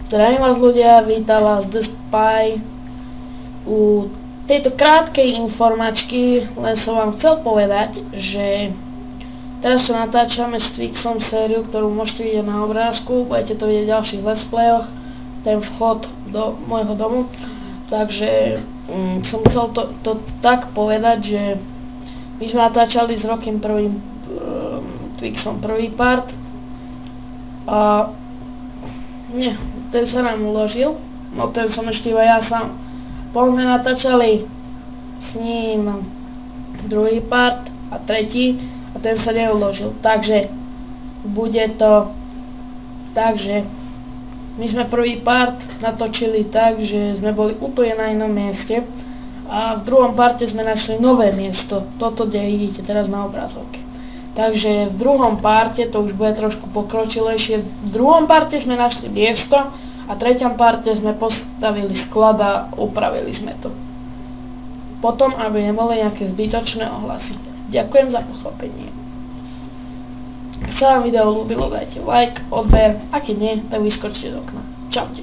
Zdravím vás ľudia, vítam vás The Spy. U tejto krátkej informačky len som vám chcel povedať, že teraz sa natáčame s Twixom sériu, ktorú môžete vidieť na obrázku, budete to vidieť v ďalších let's playoch, ten vchod do môjho domu. Takže som chcel to tak povedať, že my sme natáčali s Rockym Twixom prvý part a nie, ten sa nám uložil, no ten som ešte iba ja sám. Potom sme natáčali s ním druhý part a tretí a ten sa neuložil, takže bude to tak, že my sme prvý part natočili tak, že sme boli úplne na inom mieste a v druhom parte sme našli nové miesto, toto, kde vidíte teraz na obrazovke. Takže v druhom parte, to už bude trošku pokročilejšie, v druhom parte sme našli miesto a v treťom parte sme postavili sklad a upravili sme to. Potom, aby neboli nejaké zbytočné ohlasy. Ďakujem za pochopenie. Ak sa vám video ľúbilo, dajte like, odber, a keď nie, tak vyskočte z okna. Čaute.